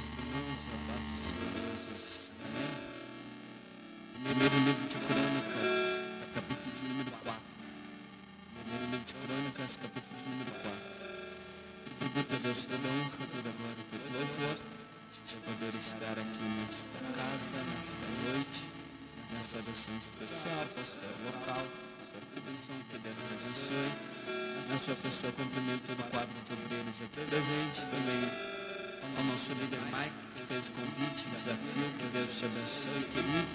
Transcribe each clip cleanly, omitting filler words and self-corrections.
meus irmãos, a paz do Senhor Jesus. Amém? Primeiro livro de Crônicas, capítulo de número 4. Primeiro livro de Crônicas, capítulo de número 4. Tributa a Deus toda honra, toda glória e todo louvor de poder estar aqui nesta casa, nesta noite, nessa adoção especial, pastor local, pastor Cubinson, que Deus te abençoe. Na sua pessoa, cumprimento todo o quadro de obreiros aqui presente, também ao nosso líder Mike, que fez o convite, desafio, que Deus te abençoe, querido.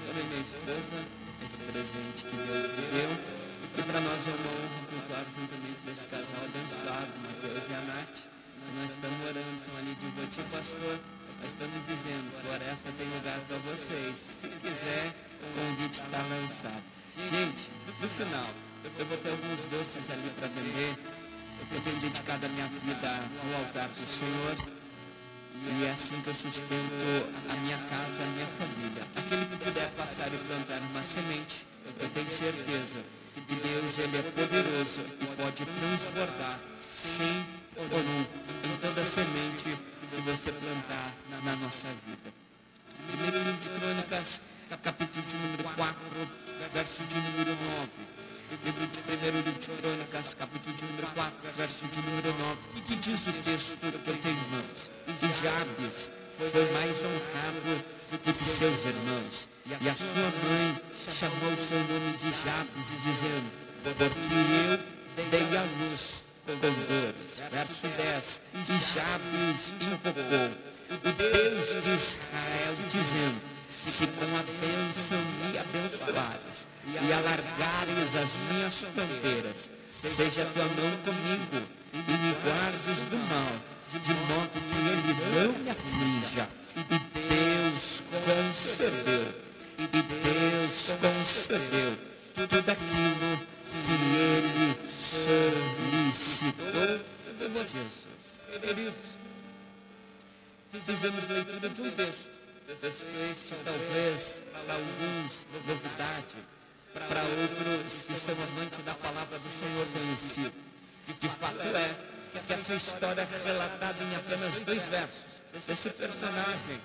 Também minha esposa, esse presente que Deus me deu. E para nós é uma honra cultuar juntamente desse casal abençoado, Mateus e a Nath. Nós estamos orando, são ali de Voti, pastor. Nós estamos dizendo, floresta tem lugar para vocês. Se quiser, o convite está lançado. Gente, no final, eu vou ter alguns doces ali para vender. Eu tenho dedicado a minha vida ao altar do Senhor. E é assim que eu sustento a minha casa, a minha família. Aquele que puder passar e plantar uma semente, eu tenho certeza que Deus, Ele é poderoso e pode transbordar 100 ou 1 em toda semente que você plantar na nossa vida. Primeiro livro de Crônicas, capítulo de número 4, verso de número 9. Primeiro livro de Crônicas, capítulo de número 4, verso de número 9. O que diz o texto que eu tenho em mãos? E Jabes foi mais honrado do que seus irmãos. E a sua mãe chamou o seu nome de Jabes, dizendo, porque eu dei à luz com dores. Verso 10. E Jabes invocou o Deus de Israel, dizendo, se com a bênção me abençoares e alargares as minhas fronteiras, seja a tua mão comigo e me guardes do mal, de modo que ele não me aflija. E Deus concedeu tudo aquilo que ele solicitou por Jesus. Queridos, fizemos leitura de um texto. Este talvez para alguns novidade, para outros que são amantes da palavra do Senhor conhecido. De fato é que essa história é relatada em apenas 2 versos. Esse personagem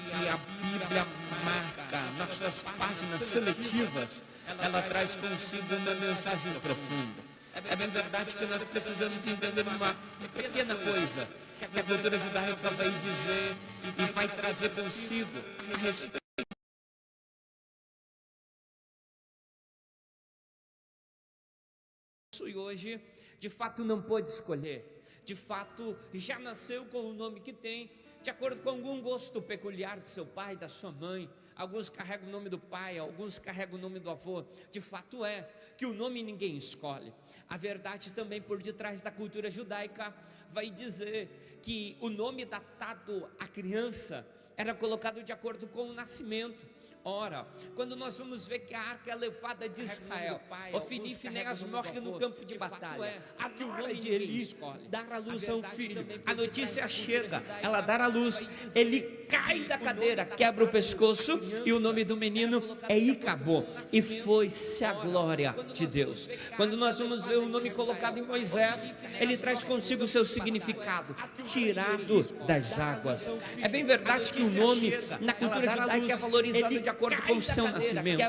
que a Bíblia marca nas suas páginas seletivas, ela traz consigo uma mensagem profunda. É bem verdade que nós precisamos entender uma pequena coisa que a cultura judaica vai dizer e vai trazer consigo a respeito. E hoje, de fato, não pôde escolher. De fato, já nasceu com o nome que tem, de acordo com algum gosto peculiar do seu pai, da sua mãe. Alguns carregam o nome do pai, alguns carregam o nome do avô. De fato é que o nome ninguém escolhe. A verdade também por detrás da cultura judaica vai dizer que o nome datado à criança era colocado de acordo com o nascimento. Ora, quando nós vamos ver que a arca é levada de Israel, Ofni e Finéias morrem no campo de batalha, a hora de Eli dar a luz a um filho, a notícia chega, ela dar a luz, ele cai da cadeira, quebra o pescoço, e o nome do menino é Icabô, e foi-se a glória de Deus. Quando nós vamos ver o nome colocado em Moisés, ele traz consigo o seu significado, tirado das águas. É bem verdade que o nome na cultura judaica é valorizado de acordo com o seu nascimento.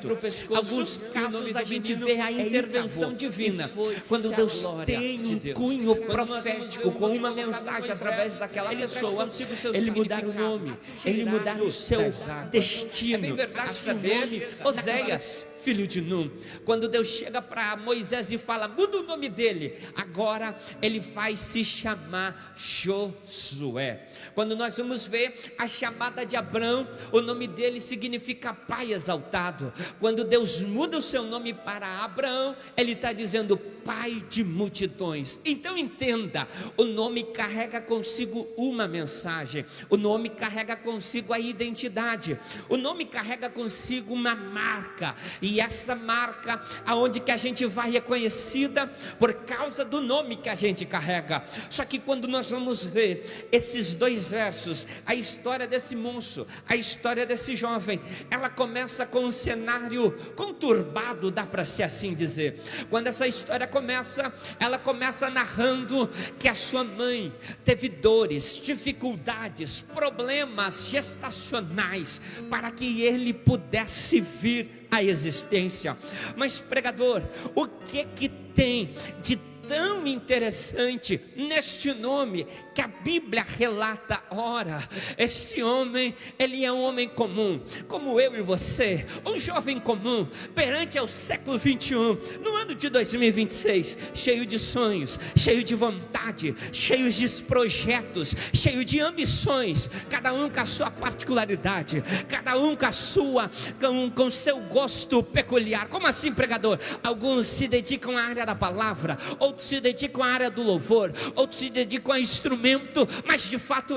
Alguns casos a gente vê a intervenção divina, quando Deus tem um cunho profético com uma mensagem através daquela pessoa, ele mudar o nome, ele mudar o seu destino. É bem verdade que o nome Oséias, filho de Num, quando Deus chega para Moisés e fala, muda o nome dele, agora ele vai se chamar Josué. Quando nós vamos ver a chamada de Abrão, o nome dele significa pai exaltado. Quando Deus muda o seu nome para Abraão, ele está dizendo pai de multidões. Então entenda, o nome carrega consigo uma mensagem, o nome carrega consigo a identidade, o nome carrega consigo uma marca, e essa marca, aonde que a gente vai reconhecida por causa do nome que a gente carrega. Só que quando nós vamos ver esses 2 versos, a história desse moço, a história desse jovem, ela começa com um cenário conturbado, dá para se assim dizer. Quando essa história começa, ela começa narrando que a sua mãe teve dores, dificuldades, problemas gestacionais para que ele pudesse vir à existência. Mas, pregador, o que tem de tão interessante neste nome que a Bíblia relata? Ora, este homem, ele é um homem comum, como eu e você, um jovem comum, perante ao século 21, no ano de 2026, cheio de sonhos, cheio de vontade, cheio de projetos, cheio de ambições, cada um com a sua particularidade, cada um com o seu gosto peculiar. Como assim, pregador? Alguns se dedicam à área da palavra, outros se dedicam à área do louvor, outros se dedicam a instrumento, mas de fato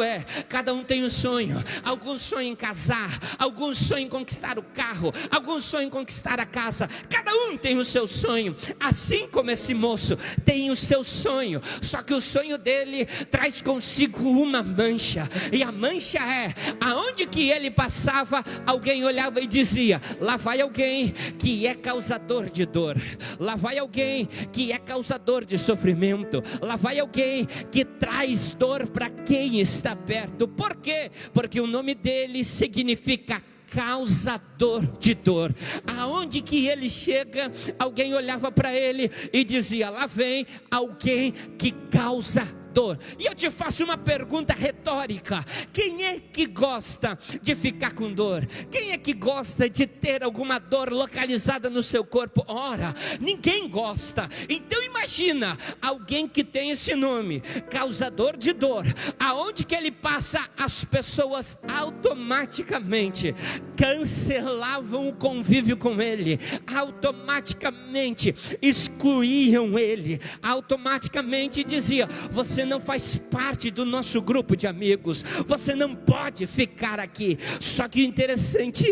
cada um tem um sonho. Alguns sonham em casar, alguns sonham em conquistar o carro, alguns sonham em conquistar a casa. Cada um tem o seu sonho, assim como esse moço tem o seu sonho, só que o sonho dele traz consigo uma mancha, e a mancha é, aonde que ele passava, alguém olhava e dizia: lá vai alguém que é causador de dor, lá vai alguém que é causador de sofrimento, lá vai alguém que traz dor para quem está perto. Por quê? Porque o nome dele significa causador de dor. Aonde que ele chega, alguém olhava para ele e dizia: lá vem alguém que causa dor. E eu te faço uma pergunta retórica: quem é que gosta de ficar com dor? Quem é que gosta de ter alguma dor localizada no seu corpo? Ora, ninguém gosta. Então imagina alguém que tem esse nome, causador de dor. Aonde que ele passa, as pessoas automaticamente cancelavam o convívio com ele, automaticamente excluíam ele, automaticamente diziam: você não faz parte do nosso grupo de amigos, você não pode ficar aqui. Só que o interessante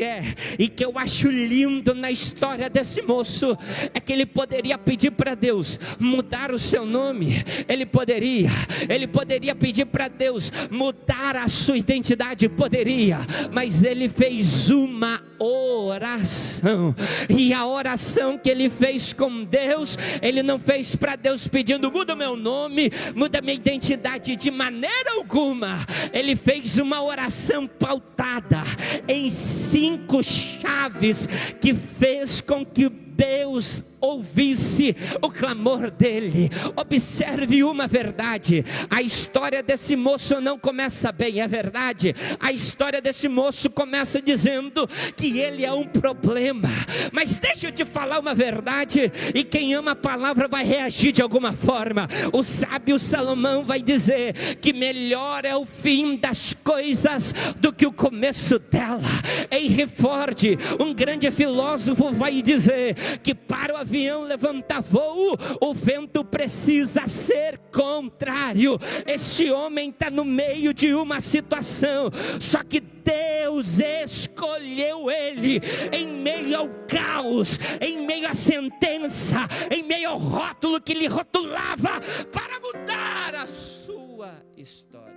e que eu acho lindo na história desse moço, é que ele poderia pedir para Deus mudar o seu nome, ele poderia pedir para Deus mudar a sua identidade, poderia, mas ele fez uma oração, e a oração que ele fez com Deus, ele não fez para Deus pedindo: muda meu nome, muda minha identidade, de maneira alguma. Ele fez uma oração pautada em 5 chaves, que fez com que Deus ouvisse o clamor dele. Observe uma verdade: a história desse moço não começa bem, é verdade. A história desse moço começa dizendo que ele é um problema, mas deixa eu te falar uma verdade, e quem ama a palavra vai reagir de alguma forma. O sábio Salomão vai dizer que melhor é o fim das coisas do que o começo dela. Henry Ford, um grande filósofo, vai dizer que para o avião levantar voo, o vento precisa ser contrário. Este homem está no meio de uma situação, só que Deus escolheu ele em meio ao caos, em meio à sentença, em meio ao rótulo que lhe rotulava, para mudar a sua história.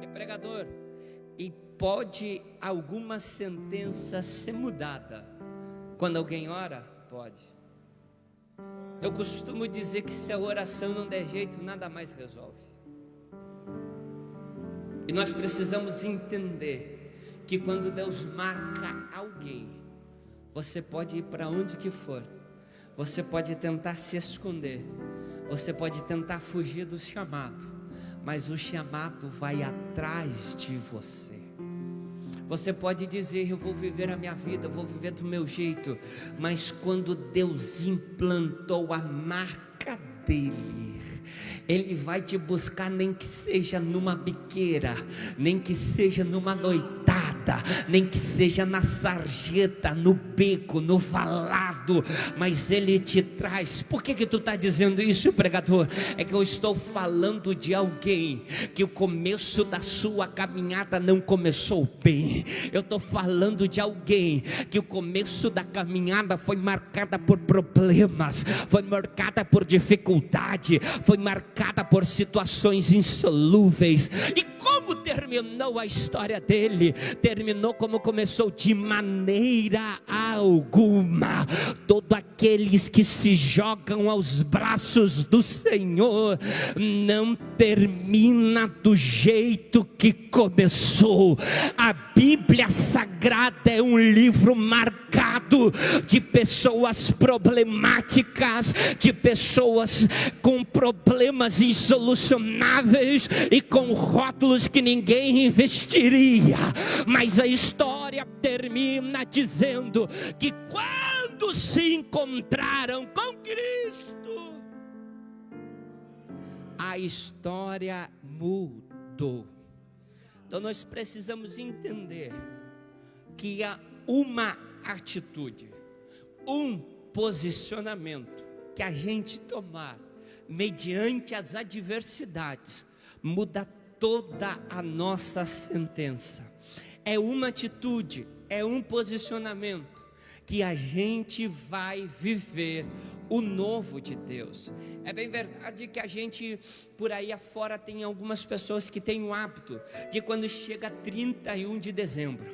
E pregador, e pode alguma sentença ser mudada quando alguém ora? Pode. Eu costumo dizer que se a oração não der jeito, nada mais resolve. E nós precisamos entender que quando Deus marca alguém, você pode ir para onde que for, você pode tentar se esconder, você pode tentar fugir do chamado, mas o chamado vai atrás de você. Você pode dizer: eu vou viver a minha vida, eu vou viver do meu jeito, mas quando Deus implantou a marca dele, Ele vai te buscar, nem que seja numa biqueira, nem que seja numa noitada, estrada, nem que seja na sarjeta, no beco, no valado, mas Ele te traz. Por que tu está dizendo isso, pregador? É que eu estou falando de alguém que o começo da sua caminhada não começou bem. Eu estou falando de alguém que o começo da caminhada foi marcada por problemas, foi marcada por dificuldade, foi marcada por situações insolúveis. E como terminou a história dele? Terminou como começou: de maneira alguma. Todos aqueles que se jogam aos braços do Senhor não termina do jeito que começou. A Bíblia Sagrada é um livro marcado de pessoas problemáticas, de pessoas com problemas insolucionáveis e com rótulos que ninguém investiria. Mas a história termina dizendo que quando se encontraram com Cristo, a história mudou. Então nós precisamos entender que há uma atitude, um posicionamento que a gente tomar mediante as adversidades muda toda a nossa sentença. É uma atitude, é um posicionamento que a gente vai viver o novo de Deus. É bem verdade que a gente por aí afora tem algumas pessoas que têm o hábito de, quando chega 31 de dezembro,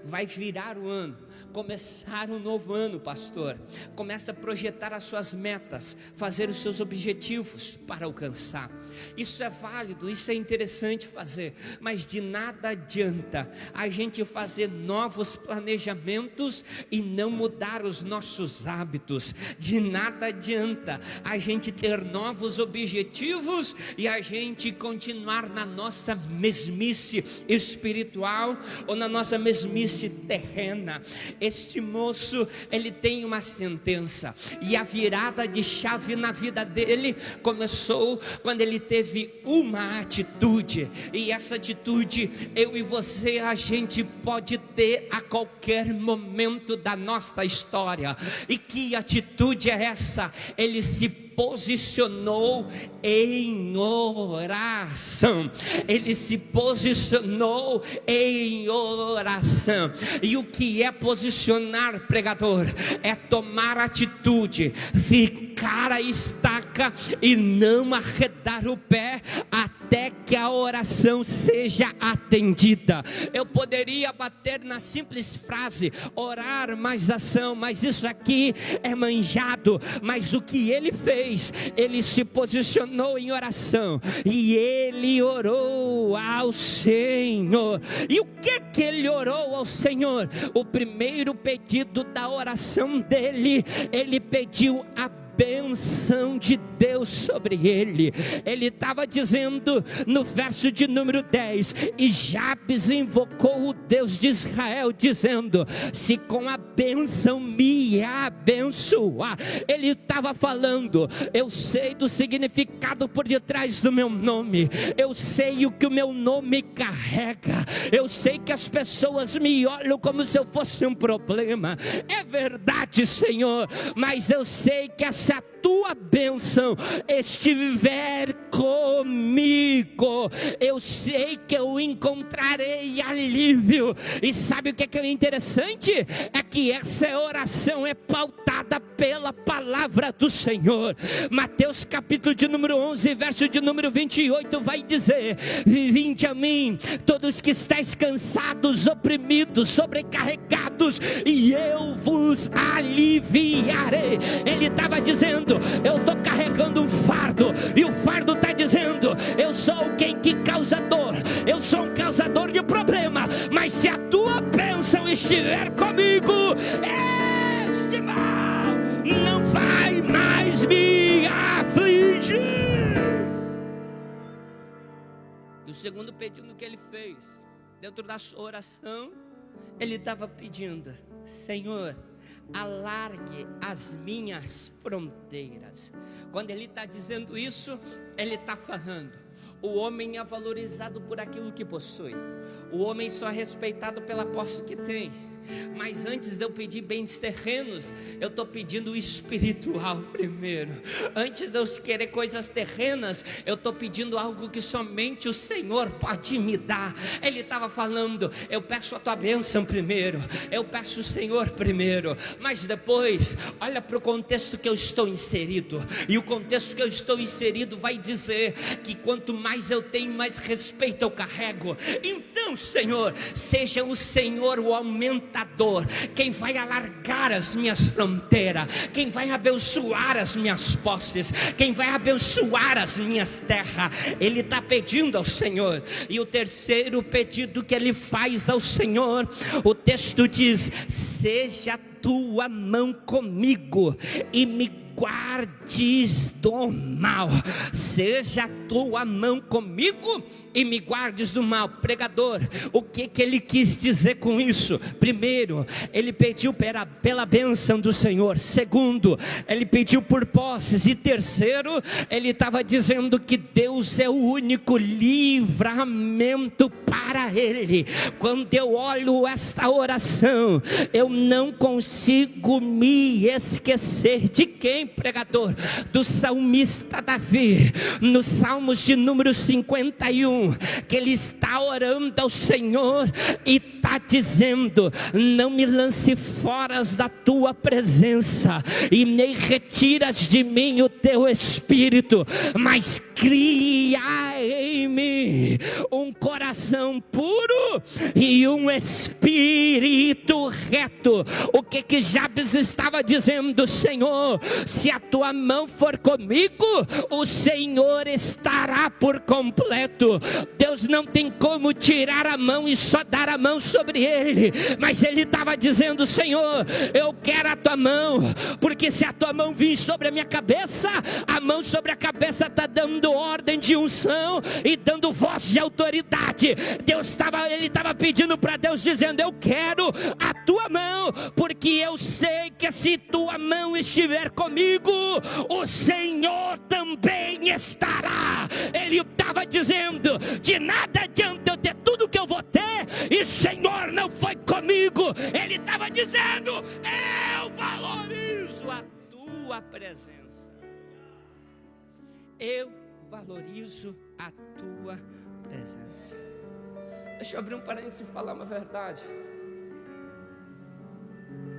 vai virar o ano, começar um novo ano, pastor, começa a projetar as suas metas, fazer os seus objetivos para alcançar. Isso é válido, isso é interessante fazer, mas de nada adianta a gente fazer novos planejamentos e não mudar os nossos hábitos. De nada adianta a gente ter novos objetivos e a gente continuar na nossa mesmice espiritual ou na nossa mesmice terrena. Este moço, ele tem uma sentença, e a virada de chave na vida dele começou quando ele teve uma atitude. E essa atitude, eu e você, a gente pode ter a qualquer momento da nossa história. E que atitude é essa? Ele se posicionou em oração. Ele se posicionou em oração. E o que é posicionar, pregador? É tomar atitude, ficar a estaca e não arredar o pé até que a oração seja atendida. Eu poderia bater na simples frase orar mais ação, mas isso aqui é manjado. Mas o que ele fez? Ele se posicionou em oração e ele orou ao Senhor. E o que ele orou ao Senhor? O primeiro pedido da oração dele, ele pediu a bênção de Deus sobre ele. Ele estava dizendo no verso de número 10: e Jabes invocou o Deus de Israel, dizendo: se com a bênção me abençoar. Ele estava falando: eu sei do significado por detrás do meu nome, eu sei o que o meu nome carrega, eu sei que as pessoas me olham como se eu fosse um problema. É verdade, Senhor, mas eu sei que se a tua bênção estiver comigo, eu sei que eu encontrarei alívio. E sabe o que é interessante? É que essa oração é pautada pela palavra do Senhor. Mateus capítulo de número 11, verso de número 28 vai dizer: vinde a mim todos que estáis cansados, oprimidos, sobrecarregados, e eu vos aliviarei. Ele estava dizendo: eu estou carregando um fardo, e o fardo está dizendo: eu sou alguém que causa dor, eu sou um causador de problema, mas se a tua bênção estiver comigo, este mal não vai mais me afligir. E o segundo pedido que ele fez, dentro da sua oração, ele estava pedindo: Senhor, alargue as minhas fronteiras. Quando ele está dizendo isso, ele está falando: O homem é valorizado por aquilo que possui. O homem só é respeitado pela posse que tem. Mas antes de eu pedir bens terrenos, eu estou pedindo o espiritual primeiro. Antes de eu querer coisas terrenas, eu estou pedindo algo que somente o Senhor pode me dar. Ele estava falando: eu peço a tua bênção primeiro, eu peço o Senhor primeiro, mas depois, olha para o contexto que eu estou inserido. E o contexto que eu estou inserido vai dizer que quanto mais eu tenho, mais respeito eu carrego. Então, Senhor, seja o Senhor o aumentador, quem vai alargar as minhas fronteiras, quem vai abençoar as minhas posses, quem vai abençoar as minhas terras. Ele está pedindo ao Senhor. E o terceiro pedido que ele faz ao Senhor, o texto diz: seja a tua mão comigo e me guardes do mal. Seja a tua mão comigo e me guardes do mal. Pregador, o que ele quis dizer com isso? Primeiro, ele pediu pela bênção do Senhor. Segundo, ele pediu por posses. E terceiro, ele estava dizendo que Deus é o único livramento para ele. Quando eu olho esta oração, eu não consigo me esquecer de quem, pregador? Do salmista Davi, nos Salmos de número 51, que ele está orando ao Senhor e está dizendo: não me lance fora da tua presença, e nem retiras de mim o teu espírito, mas cria em mim um coração puro e um espírito reto. O que Jabes estava dizendo? Senhor, se a tua mão for comigo, o Senhor estará por completo. Deus não tem como tirar a mão e só dar a mão sobre ele, mas ele estava dizendo: Senhor, eu quero a tua mão, porque se a tua mão vir sobre a minha cabeça, a mão sobre a cabeça está dando ordem de unção e dando voz de autoridade. Ele estava pedindo para Deus, dizendo: eu quero a tua mão, porque eu sei que se tua mão estiver comigo, o Senhor também estará. Ele estava dizendo: de nada adianta eu ter tudo que eu vou ter e o Senhor não foi comigo. Ele estava dizendo: eu valorizo a tua presença, eu valorizo a tua presença. Deixa eu abrir um parênteses e falar uma verdade.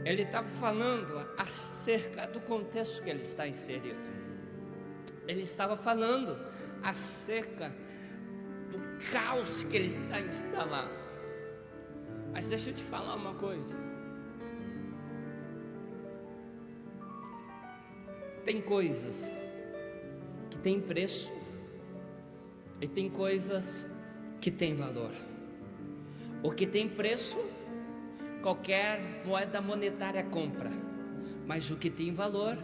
Ele estava falando acerca do contexto que ele está inserido. Ele estava falando acerca do caos que ele está instalado. Mas deixa eu te falar uma coisa. Tem coisas que têm preço e tem coisas que têm valor. O que tem preço, qualquer moeda monetária compra, mas o que tem valor,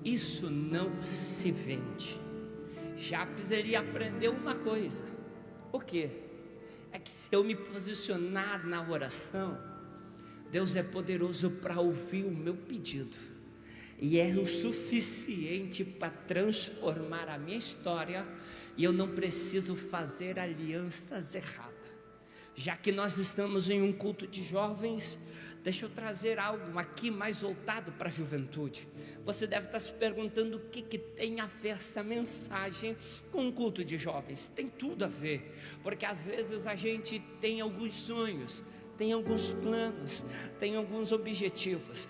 isso não se vende. Jabes, ele aprendeu uma coisa. O quê? É que se eu me posicionar na oração, Deus é poderoso para ouvir o meu pedido, e é o suficiente para transformar a minha história, e eu não preciso fazer alianças erradas. Já que nós estamos em um culto de jovens, deixa eu trazer algo aqui mais voltado para a juventude. Você deve estar se perguntando o que tem a ver essa mensagem com um culto de jovens. Tem tudo a ver, porque às vezes a gente tem alguns sonhos, tem alguns planos, tem alguns objetivos.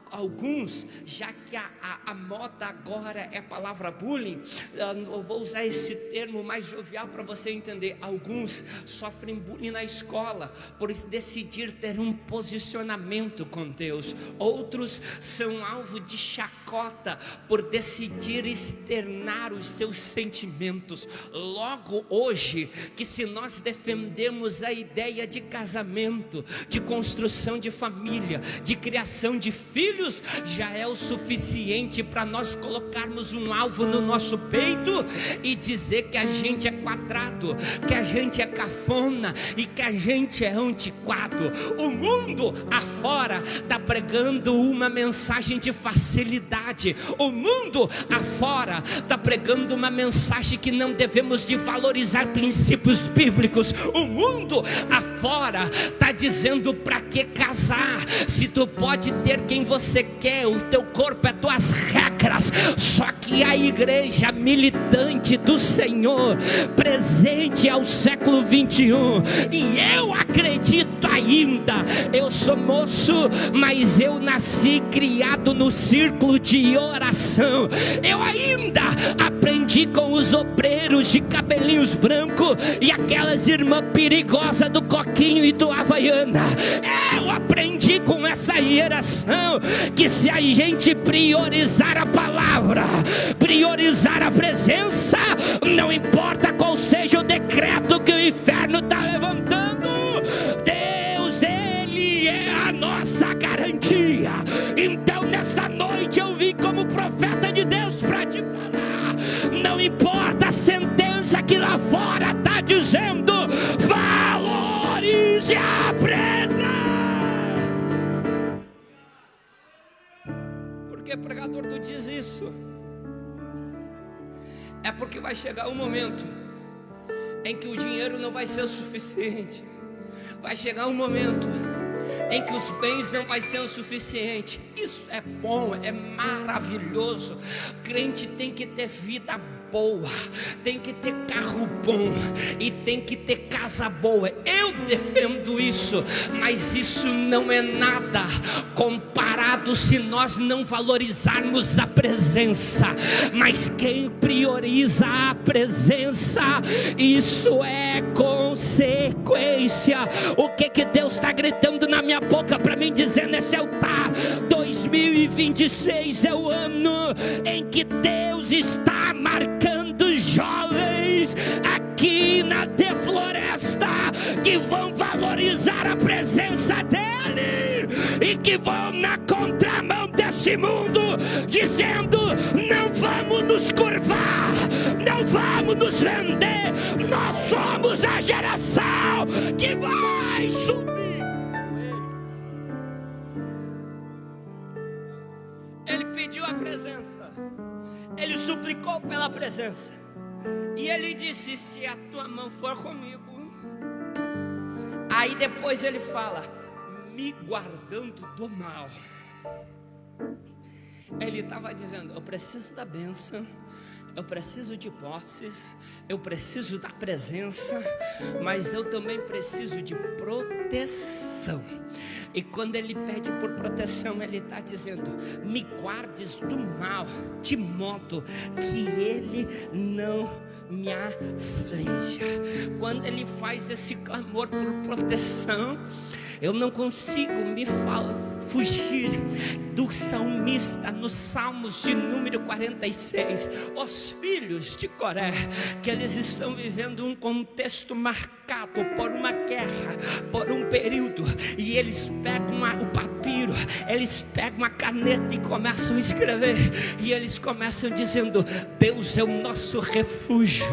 Alguns, já que a moda agora é a palavra bullying, eu vou usar esse termo mais jovial para você entender. Alguns sofrem bullying na escola por decidir ter um posicionamento com Deus. Outros são alvo de chacota por decidir externar os seus sentimentos. Logo hoje, que se nós defendemos a ideia de casamento, casamento, de construção de família, de criação de filhos, já é o suficiente para nós colocarmos um alvo no nosso peito e dizer que a gente é quadrado, que a gente é cafona e que a gente é antiquado. O mundo afora está pregando uma mensagem de facilidade. O mundo afora está pregando uma mensagem que não devemos de valorizar princípios bíblicos. O mundo afora está dizendo: para que casar se tu pode ter quem você quer, o teu corpo é tuas regras. Só que a igreja militante do Senhor, presente ao século 21, e eu acredito ainda, eu sou moço, mas eu nasci criado no círculo de oração. Eu ainda aprendi com os obreiros de cabelinhos brancos e aquelas irmãs perigosas do coquinho e do Havaiana. Eu aprendi com essa geração que se a gente priorizar a palavra, priorizar a presença, não importa qual seja o decreto que o inferno está levantando, Deus, Ele é a nossa garantia. Então nessa noite eu vim como profeta de Deus para te falar: não importa a sentença que lá fora está dizendo, valorize a presença. Por que pregador tu diz isso? É porque vai chegar um momento em que o dinheiro não vai ser o suficiente. Vai chegar um momento em que os bens não vai ser o suficiente. Isso é bom, é maravilhoso. Crente tem que ter vida boa, tem que ter carro bom e tem que ter casa boa. Eu defendo isso, mas isso não é nada comparado se nós não valorizarmos a presença. Mas quem prioriza a presença, isso é consequência. O que Deus está gritando na minha boca para mim dizer nesse altar? 2026 é o ano em que Deus está marcando jovens aqui na The Floresta que vão valorizar a presença dele e que vão na contramão desse mundo, dizendo: não vamos nos curvar, não vamos nos vender, nós somos a geração que vai subir. Ele pediu a presença, ele suplicou pela presença, e ele disse: se a tua mão for comigo. Aí depois ele fala: me guardando do mal. Ele estava dizendo: eu preciso da bênção, eu preciso de posses, eu preciso da presença, mas eu também preciso de proteção. E quando ele pede por proteção, ele está dizendo: me guardes do mal, de modo que ele não me aflige. Quando ele faz esse clamor por proteção, eu não consigo fugir do salmista nos Salmos de número 46. Os filhos de Coré, que eles estão vivendo um contexto marcado por uma guerra, por um período, e eles pegam o papiro, eles pegam a caneta e começam a escrever, e eles começam dizendo: Deus é o nosso refúgio,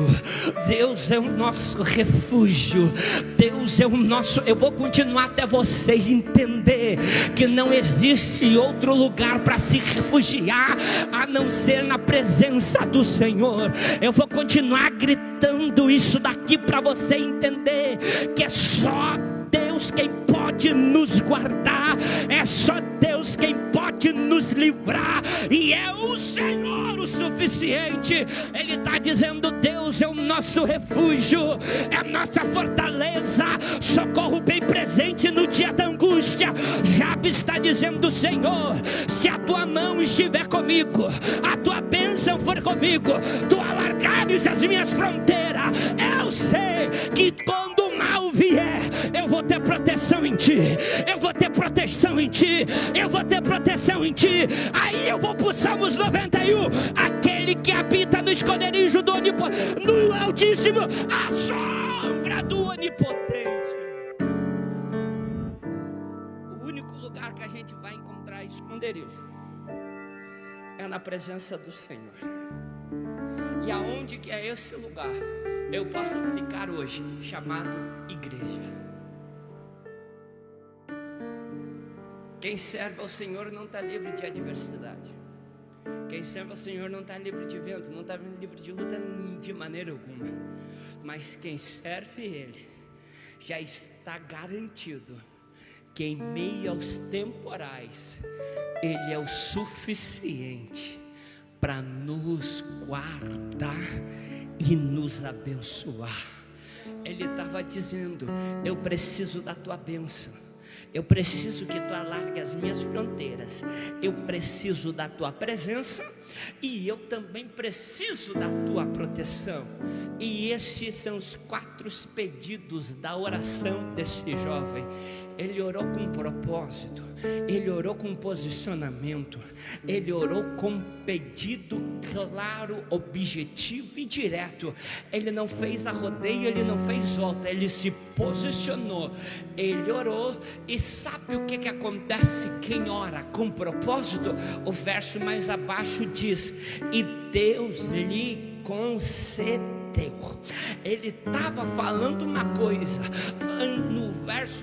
Deus é o nosso refúgio, Deus é o nosso. Eu vou continuar até você entender que não existe outro lugar para se refugiar a não ser na presença do Senhor. Eu vou continuar gritando isso daqui para você entender que é só Deus quem pode nos guardar, é só Deus quem pode nos livrar, e é o Senhor o suficiente. Ele está dizendo: Deus é o nosso refúgio, é a nossa fortaleza, socorro bem presente no dia da angústia. Jabes está dizendo: Senhor, se a tua mão estiver comigo, a tua bênção for comigo, tu alargares as minhas fronteiras, eu sei que quando o mal vier, eu vou ter proteção em ti, eu vou ter proteção em ti, eu vou ter proteção em ti. Aí eu vou para o Salmos 91, aquele que habita no esconderijo do Onipotente, no Altíssimo, a sombra do Onipotente. esconderijo é na presença do Senhor. E aonde que é esse lugar? Eu posso aplicar hoje, chamado igreja. Quem serve ao Senhor não está livre de adversidade. Quem serve ao Senhor não está livre de vento, não está livre de luta de maneira alguma. Mas quem serve Ele já está garantido que em meio aos temporais Ele é o suficiente para nos guardar e nos abençoar. Ele estava dizendo: eu preciso da tua bênção, eu preciso que tu alargue as minhas fronteiras, eu preciso da tua presença, e eu também preciso da tua proteção. E esses são os 4 pedidos da oração desse jovem. Ele orou com propósito, ele orou com posicionamento, ele orou com pedido claro, objetivo e direto. Ele não fez a rodeio, ele não fez volta, ele se posicionou, ele orou. E sabe o que acontece? Quem ora com propósito, o verso mais abaixo diz: e Deus lhe concedeu. Ele estava falando uma coisa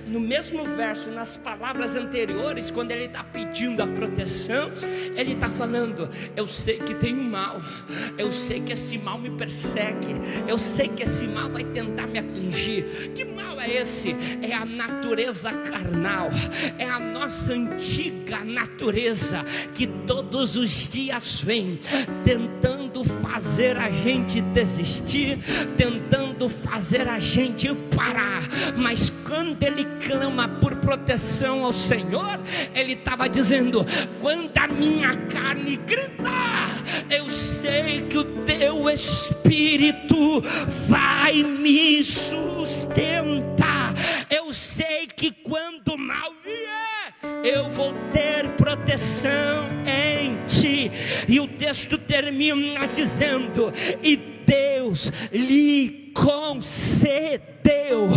no mesmo verso, nas palavras anteriores, quando ele está pedindo a proteção, ele está falando: eu sei que tem um mal, eu sei que esse mal me persegue, eu sei que esse mal vai tentar me afligir. Que mal é esse? É a natureza carnal, é a nossa antiga natureza, que todos os dias vem tentando fazer a gente desistir, tentando fazer a gente parar. Mas quando ele clama por proteção ao Senhor, ele estava dizendo: quando a minha carne gritar, eu sei que o teu Espírito vai me sustentar. Eu sei que quando o mal vier, eu vou ter proteção em ti. E o texto termina dizendo: e Deus lhe concedeu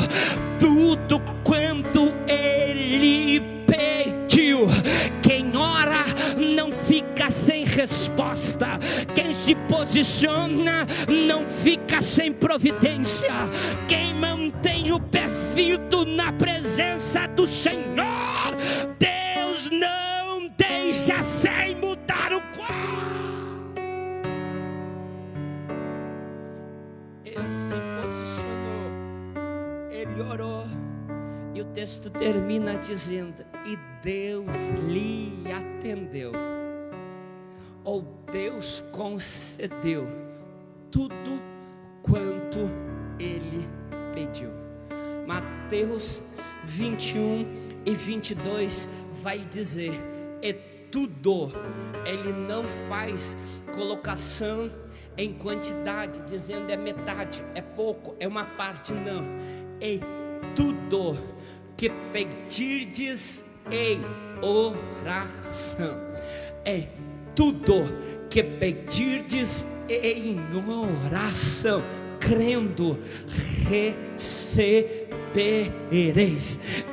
tudo quanto ele pediu. Quem ora não fica sem resposta, quem se posiciona não fica sem providência. Quem mantém o pé firme na presença do Senhor, Deus não deixa sem mudar o quadro. Ele se posicionou, ele orou, e o texto termina dizendo: e Deus lhe atendeu, ou Deus concedeu tudo quanto ele pediu. Mateus 21 e 22 vai dizer: e tudo. Ele não faz colocação em quantidade, dizendo é metade, é pouco, é uma parte. Não, e tudo que pedirdes em oração, é tudo que pedirdes em oração, crendo, recebereis.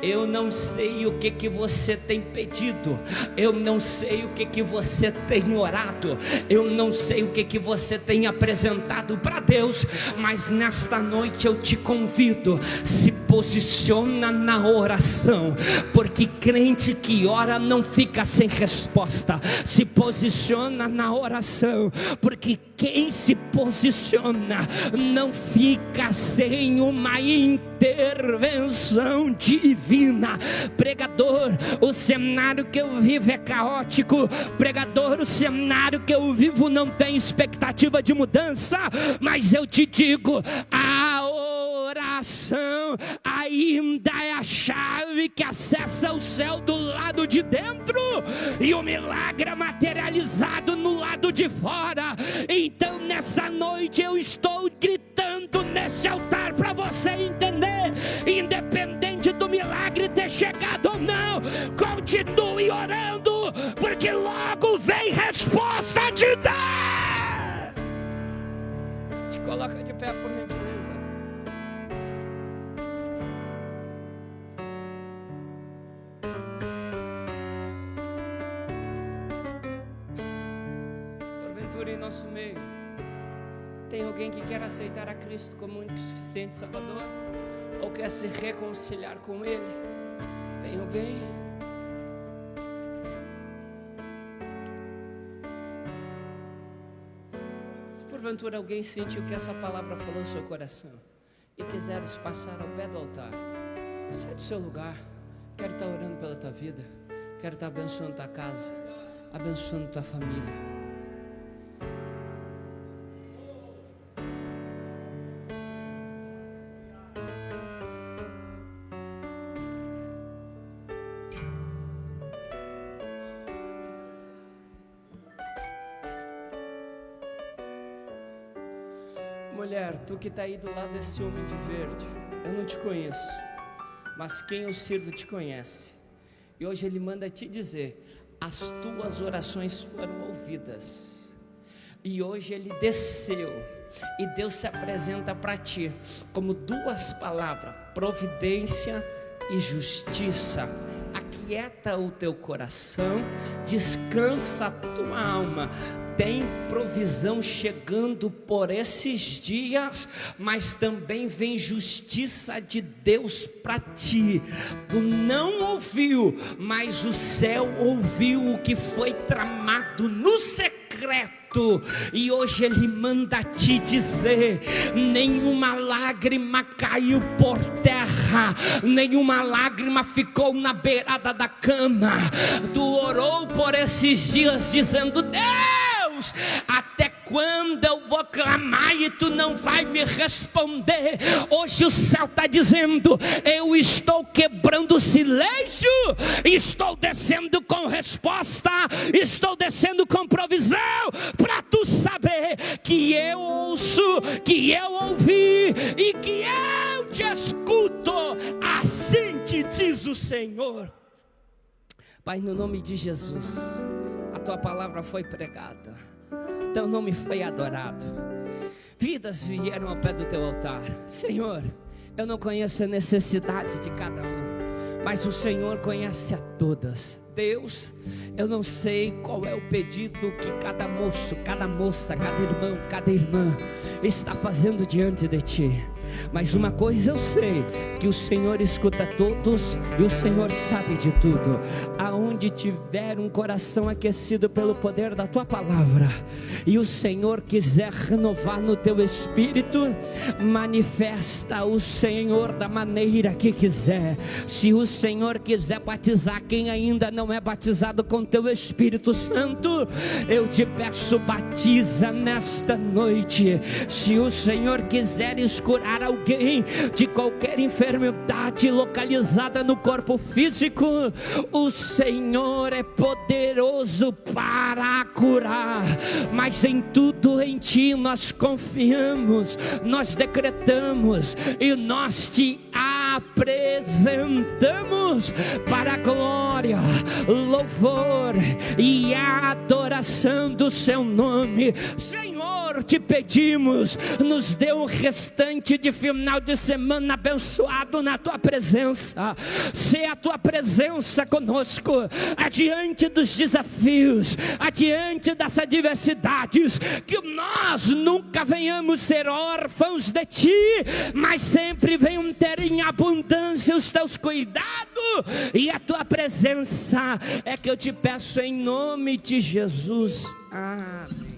Eu não sei o que você tem pedido, eu não sei o que você tem orado, eu não sei o que você tem apresentado para Deus, mas nesta noite eu te convido: se posiciona na oração, porque crente que ora não fica sem resposta. Se posiciona na oração, porque quem se posiciona não fica sem uma intervenção divina. Pregador, o cenário que eu vivo é caótico. Pregador, o cenário que eu vivo não tem expectativa de mudança. Mas eu te digo, a oração ainda é a chave que acessa o céu do lado de dentro, e o milagre é materializado no lado de fora. Então nessa noite eu estou gritando nesse altar para você entender: independente do milagre ter chegado ou não, continue orando, porque logo vem resposta de Deus. Te coloca de pé, por gentileza. Senhor em nosso meio? Tem alguém que quer aceitar a Cristo como único e suficiente Salvador? Ou quer se reconciliar com Ele? Tem alguém? Se porventura alguém sentiu que essa palavra falou no seu coração e quiseres passar ao pé do altar, sai do seu lugar. Quero estar orando pela tua vida. Quero estar abençoando tua casa, abençoando tua família. Mulher, tu que está aí do lado desse homem de verde, eu não te conheço, mas quem eu sirvo te conhece. E hoje Ele manda te dizer: as tuas orações foram ouvidas. E hoje Ele desceu, e Deus se apresenta para ti como duas palavras: providência e justiça. Aquieta o teu coração, descansa a tua alma. Tem provisão chegando por esses dias, mas também vem justiça de Deus para ti. Tu não ouviu, mas o céu ouviu o que foi tramado no secreto. E hoje Ele manda te dizer: nenhuma lágrima caiu por terra, nenhuma lágrima ficou na beirada da cama. Tu orou por esses dias dizendo: Deus, até quando eu vou clamar e tu não vai me responder? Hoje o céu está dizendo: eu estou quebrando o silêncio, estou descendo com resposta, estou descendo com provisão, para tu saber que eu ouço, que eu ouvi e que eu te escuto. Assim te diz o Senhor. Pai, no nome de Jesus, a tua palavra foi pregada, teu nome foi adorado, vidas vieram ao pé do teu altar. Senhor, eu não conheço a necessidade de cada um, mas o Senhor conhece a todas. Deus, eu não sei qual é o pedido que cada moço, cada moça, cada irmão, cada irmã está fazendo diante de ti, mas uma coisa eu sei, que o Senhor escuta todos e o Senhor sabe de tudo. Aonde tiver um coração aquecido pelo poder da tua palavra, e o Senhor quiser renovar no teu espírito, manifesta o Senhor da maneira que quiser. Se o Senhor quiser batizar quem ainda não é batizado com teu Espírito Santo, eu te peço, batiza nesta noite. Se o Senhor quiser curar alguém de qualquer enfermidade localizada no corpo físico, o Senhor é poderoso para curar. Mas em tudo em ti nós confiamos, nós decretamos e nós te apresentamos para a glória, louvor e adoração do seu nome. Senhor, te pedimos, nos dê um restante de final de semana abençoado na tua presença. Se a tua presença conosco, adiante dos desafios, adiante das adversidades, que nós nunca venhamos ser órfãos de ti, mas sempre venham ter em abundância os teus cuidados e a tua presença. É que eu te peço em nome de Jesus. Amém.